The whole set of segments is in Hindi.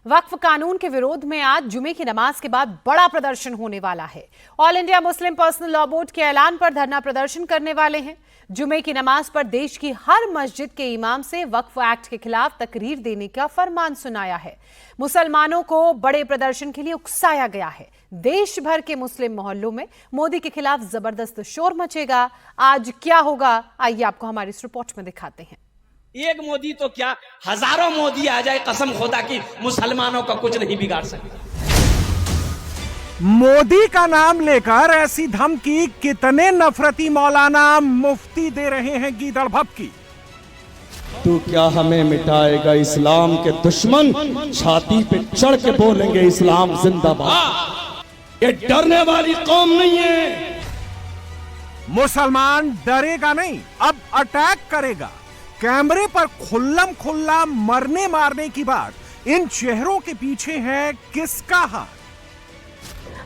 वक्फ कानून के विरोध में आज जुमे की नमाज के बाद बड़ा प्रदर्शन होने वाला है। All India Muslim personal law board के ऐलान पर धरना प्रदर्शन करने वाले हैं। जुमे की नमाज पर देश की हर मस्जिद के इमाम से वक्फ एक्ट के खिलाफ तकरीर देने का फरमान सुनाया है। मुसलमानों को बड़े प्रदर्शन के लिए उकसाया गया है। देश भर के मुस्लिम मोहल्लों में मोदी के खिलाफ जबरदस्त शोर मचेगा। आज क्या होगा, आइए आपको हमारी इस रिपोर्ट में दिखाते हैं। एक मोदी तो क्या, हजारों मोदी आ जाए, कसम खुदा की मुसलमानों का कुछ नहीं बिगाड़ सकता। मोदी का नाम लेकर ऐसी धमकी कितने नफरती मौलाना मुफ्ती दे रहे हैं गीदड़ भभकी। तू क्या हमें मिटाएगा इस्लाम के दुश्मन, छाती पे चढ़ के बोलेंगे इस्लाम जिंदाबाद। ये डरने वाली कौम नहीं है। मुसलमान डरेगा नहीं, अब अटैक करेगा। कैमरे पर खुल्लम खुल्ला मरने मारने की बात। इन चेहरों के पीछे है किसका हाथ?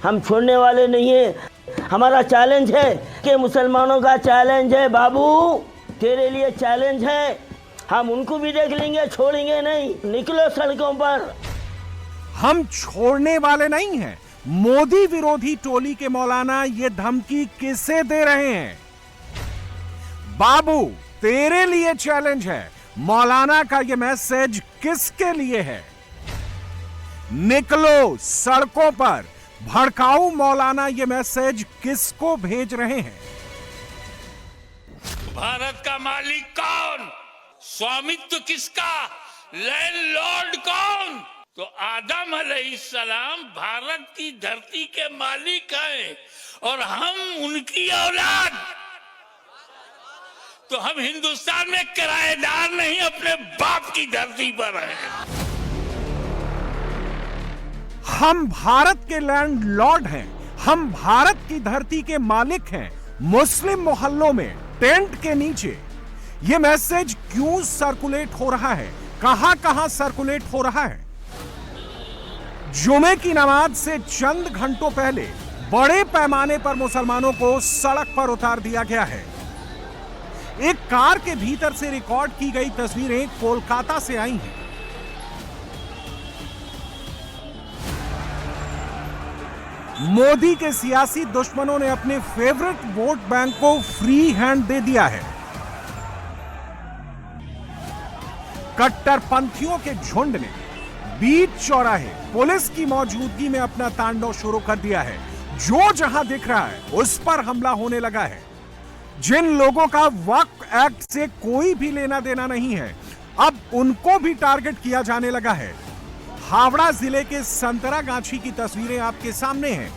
हम छोड़ने वाले नहीं है। हमारा चैलेंज है कि मुसलमानों का चैलेंज है, बाबू तेरे लिए चैलेंज है। हम उनको भी देख लेंगे, छोड़ेंगे नहीं। निकलो सड़कों पर। हम छोड़ने वाले नहीं हैं। मोदी विरोधी टोली के मौलाना ये धमकी किसे दे रहे हैं? बाबू तेरे लिए चैलेंज है। मौलाना का ये मैसेज किसके लिए है? निकलो सड़कों पर। भड़काऊ मौलाना ये मैसेज किसको भेज रहे हैं? भारत का मालिक कौन, स्वामित्व किसका, लैंडलॉर्ड कौन? तो आदम अलैहिस्सलाम भारत की धरती के मालिक हैं और हम उनकी औलाद। तो हम हिंदुस्तान में किराएदार नहीं, अपने बाप की धरती पर हैं। हम भारत के लैंडलॉर्ड हैं। हम भारत की धरती के मालिक हैं। मुस्लिम मोहल्लों में टेंट के नीचे यह मैसेज क्यों सर्कुलेट हो रहा है? कहां सर्कुलेट हो रहा है? जुमे की नमाज से चंद घंटों पहले बड़े पैमाने पर मुसलमानों को सड़क पर उतार दिया गया है। एक कार के भीतर से रिकॉर्ड की गई तस्वीरें कोलकाता से आई हैं। मोदी के सियासी दुश्मनों ने अपने फेवरेट वोट बैंक को फ्री हैंड दे दिया है। कट्टरपंथियों के झुंड ने बीच चौराहे पुलिस की मौजूदगी में अपना तांडव शुरू कर दिया है। जो जहां दिख रहा है उस पर हमला होने लगा है। जिन लोगों का वक्फ एक्ट से कोई भी लेना देना नहीं है, अब उनको भी टारगेट किया जाने लगा है। हावड़ा जिले के संतरागाछी की तस्वीरें आपके सामने हैं।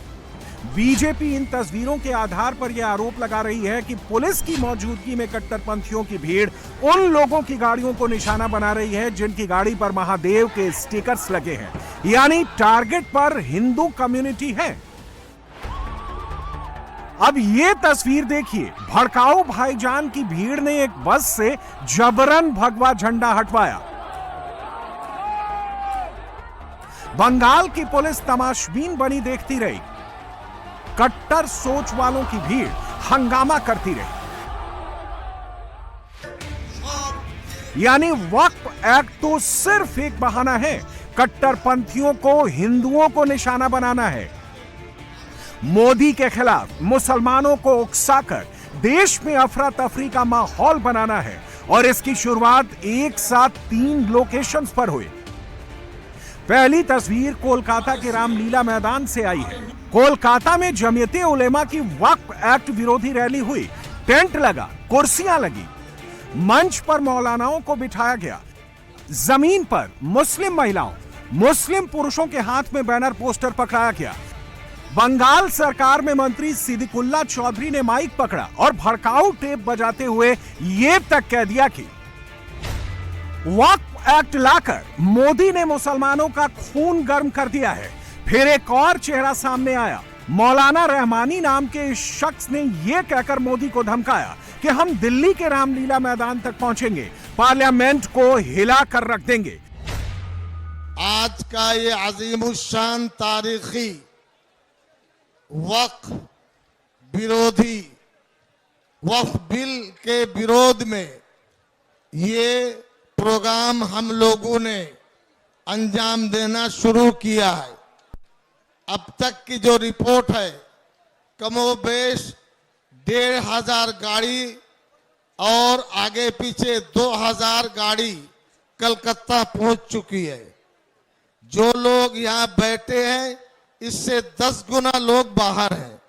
बीजेपी इन तस्वीरों के आधार पर यह आरोप लगा रही है कि पुलिस की मौजूदगी में कट्टरपंथियों की भीड़ उन लोगों की गाड़ियों को निशाना बना रही है जिनकी गाड़ी पर महादेव के स्टिकर्स लगे हैं, यानी टारगेट पर हिंदू कम्युनिटी है। अब ये तस्वीर देखिए, भड़काऊ भाईजान की भीड़ ने एक बस से जबरन भगवा झंडा हटवाया। बंगाल की पुलिस तमाशबीन बनी देखती रही। कट्टर सोच वालों की भीड़ हंगामा करती रही। यानी वक्फ एक्ट तो सिर्फ एक बहाना है, कट्टरपंथियों को, हिंदुओं को निशाना बनाना है। मोदी के खिलाफ मुसलमानों को उकसाकर देश में अफरा तफरी का माहौल बनाना है और इसकी शुरुआत एक साथ 3 लोकेशंस पर हुई। पहली तस्वीर कोलकाता के रामलीला मैदान से आई है। कोलकाता में जमीयते उलेमा की वक्फ एक्ट विरोधी रैली हुई। टेंट लगा, कुर्सियां लगी, मंच पर मौलानाओं को बिठाया गया। जमीन पर मुस्लिम महिलाओं, मुस्लिम पुरुषों के हाथ में बैनर पोस्टर पकड़ाया गया। बंगाल सरकार में मंत्री सिद्दीकुल्ला चौधरी ने माइक पकड़ा और भड़काऊ टेप बजाते हुए यह तक कह दिया कि वक्फ एक्ट लाकर मोदी ने मुसलमानों का खून गर्म कर दिया है। फिर एक और चेहरा सामने आया। मौलाना रहमानी नाम के इस शख्स ने यह कहकर मोदी को धमकाया कि हम दिल्ली के रामलीला मैदान तक पहुंचेंगे, पार्लियामेंट को हिला कर रख देंगे। आज का ये अजीमुशान तारीखी वक्फ विरोधी वक्फ बिल के विरोध में ये प्रोग्राम हम लोगों ने अंजाम देना शुरू किया है। अब तक की जो रिपोर्ट है, कमोबेश 1500 गाड़ी और आगे पीछे 2000 गाड़ी कलकत्ता पहुंच चुकी है। जो लोग यहां बैठे हैं, इससे 10 गुना लोग बाहर हैं।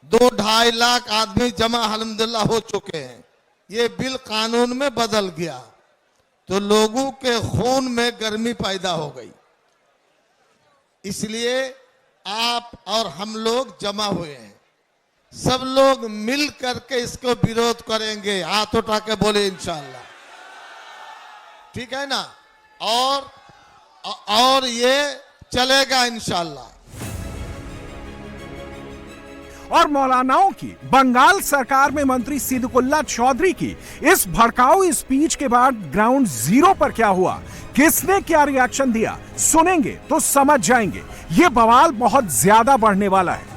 2-2.5 लाख आदमी जमा अल्हम्दुलिल्लाह हो चुके हैं। ये बिल कानून में बदल गया तो लोगों के खून में गर्मी पैदा हो गई। इसलिए आप और हम लोग जमा हुए हैं। सब लोग मिल करके इसको विरोध करेंगे। हाथ उठा के बोले इंशाअल्लाह, ठीक है ना? और ये चलेगा इंशाअल्लाह। और मौलानाओं की बंगाल सरकार में मंत्री सिद्दुकुल्ला चौधरी की इस भड़काऊ स्पीच के बाद ग्राउंड जीरो पर क्या हुआ, किसने क्या रिएक्शन दिया, सुनेंगे तो समझ जाएंगे। ये बवाल बहुत ज्यादा बढ़ने वाला है।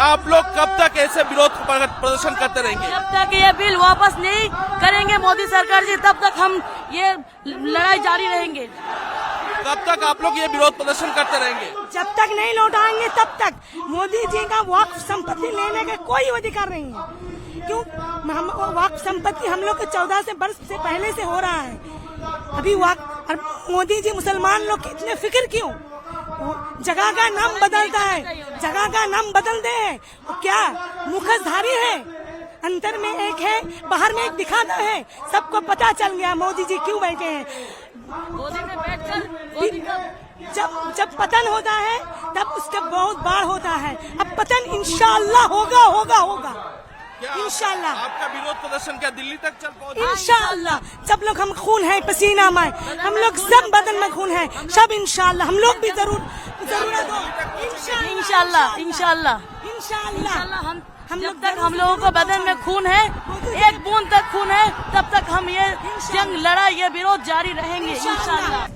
आप लोग कब तक ऐसे विरोध प्रदर्शन करते रहेंगे? जब तक ये बिल वापस नहीं करेंगे मोदी सरकार जी, तब तक हम ये लड़ाई जारी रहेंगे। कब तक आप लोग ये विरोध प्रदर्शन करते रहेंगे? जब तक नहीं लौटाएंगे तब तक। मोदी जी का वक्फ संपत्ति लेने का कोई अधिकार नहीं है। क्यों? वक्फ संपत्ति हम लोग के 14 वर्ष से पहले से हो रहा है। अभी वक्फ, मोदी जी मुसलमान लोग की इतने फिक्र क्यों? जगह का नाम बदलता है, जगह का नाम बदल दे। क्या मुखसधारी है? अंदर में एक है, बाहर में एक दिखाता है। सबको पता चल गया मोदी जी क्यों बैठे हैं। जब पतन होता है तब उसका बहुत बाढ़ होता है। अब पतन इंशाअल्लाह होगा होगा होगा इंशाअल्लाह। आपका विरोध प्रदर्शन क्या दिल्ली तक चल पहुंचा? इंशाअल्लाह। सब लोग, हम खून है, पसीना में हम लोग, सब बदन में खून है, सब इंशाअल्लाह। हम लोग भी जरूरत हो इंशाअल्लाह इंशाअल्लाह इंशाअल्लाह। हम जब तक हम लोगों को बदन में खून है, एक बूंद तक खून है, तब तक हम ये जंग, लड़ाई, ये विरोध जारी रहेंगे इंशाअल्लाह।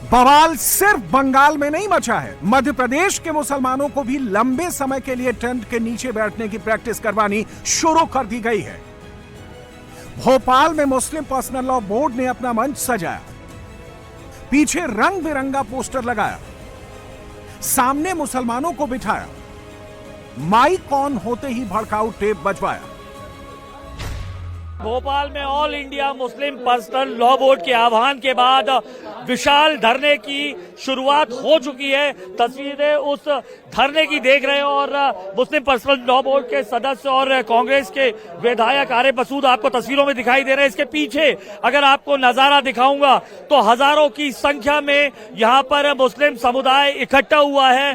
बवाल सिर्फ बंगाल में नहीं मचा है, मध्य प्रदेश के मुसलमानों को भी लंबे समय के लिए टेंट के नीचे बैठने की प्रैक्टिस करवानी शुरू कर दी गई है। भोपाल में मुस्लिम पर्सनल लॉ बोर्ड ने अपना मंच सजाया, पीछे रंग बिरंगा पोस्टर लगाया, सामने मुसलमानों को बिठाया, माइक ऑन होते ही भड़काऊ टेप बजवाया। भोपाल में all India Muslim personal law board के आह्वान के बाद विशाल धरने की शुरुआत हो चुकी है। तस्वीरें उस धरने की देख रहे हैं और मुस्लिम पर्सनल लॉ बोर्ड के सदस्य और कांग्रेस के विधायक आरिफ मसूद आपको तस्वीरों में दिखाई दे रहे हैं। इसके पीछे अगर आपको नजारा दिखाऊंगा तो हजारों की संख्या में यहाँ पर मुस्लिम समुदाय इकट्ठा हुआ है।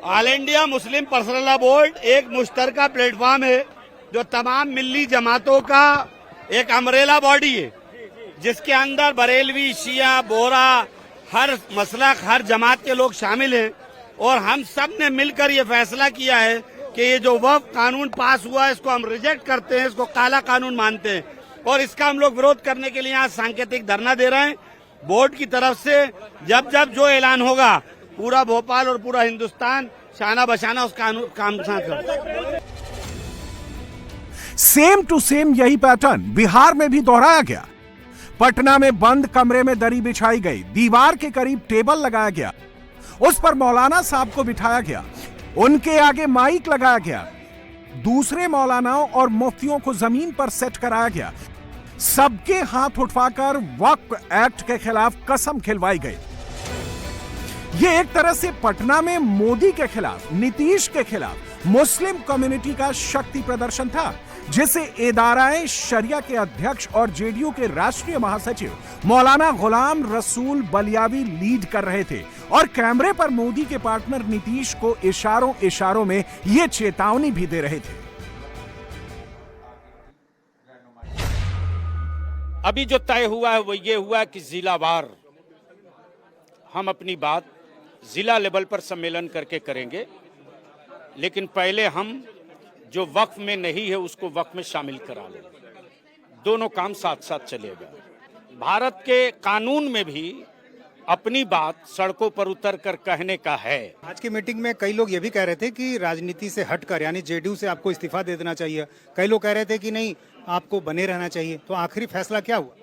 All India Muslim personal law board एक मुश्तरका प्लेटफॉर्म है जो तमाम मिल्ली जमातों का एक अम्ब्रेला बॉडी है, जिसके अंदर बरेलवी, शिया, बोरा, हर मसलक, हर जमात के लोग शामिल हैं। और हम सब ने मिलकर ये फैसला किया है कि ये जो वक्फ कानून पास हुआ है इसको हम रिजेक्ट करते हैं, इसको काला कानून मानते हैं और इसका हम लोग विरोध करने के लिए यहाँ सांकेतिक धरना दे रहे हैं। बोर्ड की तरफ से जब जब जो ऐलान होगा, पूरा भोपाल और पूरा हिंदुस्तान शाना बशाना उस काम साथ करता। सेम टू सेम यही पैटर्न बिहार में भी दोहराया गया। पटना में बंद कमरे में दरी बिछाई गई, दीवार के करीब टेबल लगाया गया, उस पर मौलाना साहब को बिठाया गया, उनके आगे माइक लगाया गया, दूसरे मौलानाओं और मुफ्तियों को जमीन पर सेट कराया गया, सबके हाथ उठवाकर वक्फ एक्ट के खिलाफ कसम खिलवाई गई। ये एक तरह से पटना में मोदी के खिलाफ, नीतीश के खिलाफ मुस्लिम कम्युनिटी का शक्ति प्रदर्शन था, जिसे इदाराए शरिया के अध्यक्ष और जेडीयू के राष्ट्रीय महासचिव मौलाना गुलाम रसूल बलियावी लीड कर रहे थे और कैमरे पर मोदी के पार्टनर नीतीश को इशारों इशारों में यह चेतावनी भी दे रहे थे। अभी जो तय हुआ है वो ये हुआ कि जिलावार हम अपनी बात जिला लेवल पर सम्मेलन करके करेंगे, लेकिन पहले हम जो वक्फ में नहीं है उसको वक्फ में शामिल करा लेंगे। दोनों काम साथ साथ चलेगा। भारत के कानून में भी अपनी बात सड़कों पर उतर कर कहने का है। आज की मीटिंग में कई लोग ये भी कह रहे थे कि राजनीति से हटकर, यानी जेडीयू से आपको इस्तीफा दे देना चाहिए। कई लोग कह रहे थे कि नहीं, आपको बने रहना चाहिए। तो आखिरी फैसला क्या हुआ?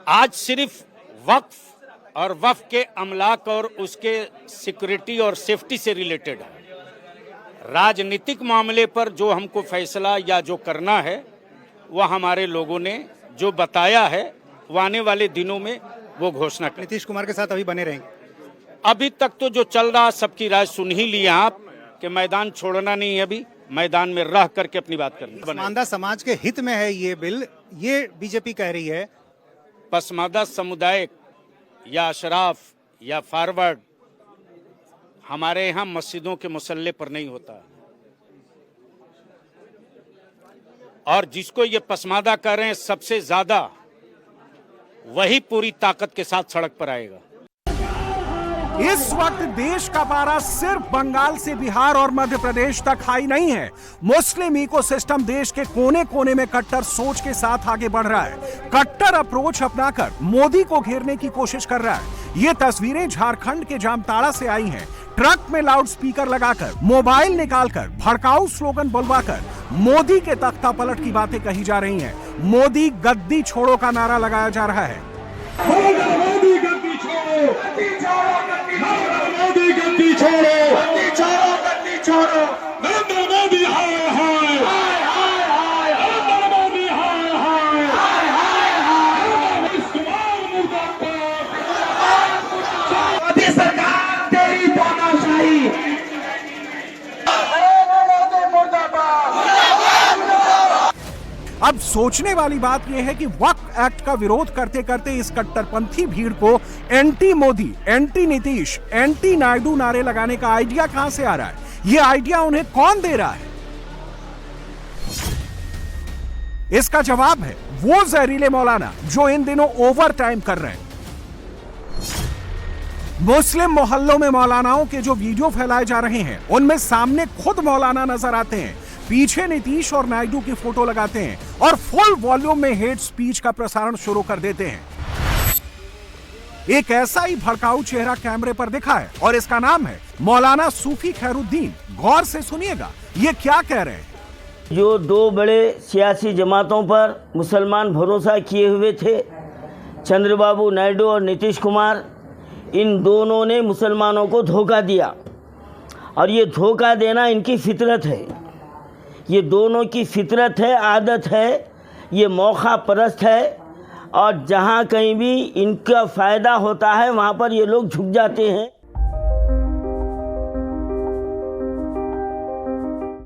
आज सिर्फ वक्फ और वक्फ के अमलाक और उसके सिक्योरिटी और सेफ्टी से रिलेटेड है। राजनीतिक मामले पर जो हमको फैसला या जो करना है वह हमारे लोगों ने जो बताया है वो आने वाले दिनों में वो घोषणा करें। नीतीश कुमार के साथ अभी बने रहेंगे? अभी तक तो जो चल रहा सबकी राय सुन ही लिए आप कि मैदान छोड़ना नहीं है, अभी मैदान में रह करके अपनी बात करनी। पसमानदा समाज के हित में है ये बिल, ये बीजेपी कह रही है। पसमानदा समुदाय या अशराफ या फॉरवर्ड हमारे यहाँ मस्जिदों के मुसल्ले पर नहीं होता, और जिसको ये पसमानदा कर रहे हैं सबसे ज्यादा वही पूरी ताकत के साथ सड़क पर आएगा। इस वक्त देश का पारा सिर्फ बंगाल से बिहार और मध्य प्रदेश तक हाई नहीं है। मुस्लिम इकोसिस्टम देश के कोने कोने में कट्टर सोच के साथ आगे बढ़ रहा है। कट्टर अप्रोच अपनाकर मोदी को घेरने की कोशिश कर रहा है। ये तस्वीरें झारखंड के जामताड़ा से आई हैं। ट्रक में लाउड स्पीकर लगाकर, मोबाइल निकालकर, भड़काऊ स्लोगन बुलवाकर मोदी के तख्ता पलट की बातें कही जा रही हैं। मोदी गद्दी छोड़ो का नारा लगाया जा रहा है। मोदी गद्दी छोड़ो, गद्दी छोड़ो, मोदी गद्दी छोड़ो, गद्दी छोड़ो, गद्दी छोड़ो, नरेंद्र मोदी हाय हाय हाय हाय, नरेंद्र मोदी हाय हाय हाय हाय हाय, नीतीश कुमार मुर्दाबाद, मोदी सरकार तेरी तानाशाही, मोदी मुर्दाबाद। अब सोचने वाली बात यह है कि वक्फ एक्ट का विरोध करते करते इस कट्टरपंथी भीड़ को anti Modi, anti Nitish, anti Naidu नारे लगाने का आइडिया कहां से आ रहा है? यह आइडिया उन्हें कौन दे रहा है? इसका जवाब है वो जहरीले मौलाना जो इन दिनों ओवर टाइम कर रहे हैं। मुस्लिम मोहल्लों में मौलानाओं के जो वीडियो फैलाए जा रहे हैं उनमें सामने खुद मौलाना नजर आते हैं, पीछे नीतीश और नायडू की फोटो लगाते हैं और फुल वॉल्यूम में हेट स्पीच का प्रसारण शुरू कर देते हैं। एक ऐसा ही भड़काऊ चेहरा कैमरे पर दिखा है और इसका नाम है मौलाना सूफी खैरुद्दीन। गौर से सुनिएगा ये क्या कह रहे हैं। जो दो बड़े सियासी जमातों पर मुसलमान भरोसा किए हुए थे, चंद्रबाबू नायडू और नीतीश कुमार, इन दोनों ने मुसलमानों को धोखा दिया और ये धोखा देना इनकी फितरत है। ये दोनों की फितरत है, आदत है, ये मौका परस्त है और जहाँ कहीं भी इनका फ़ायदा होता है वहाँ पर ये लोग झुक जाते हैं।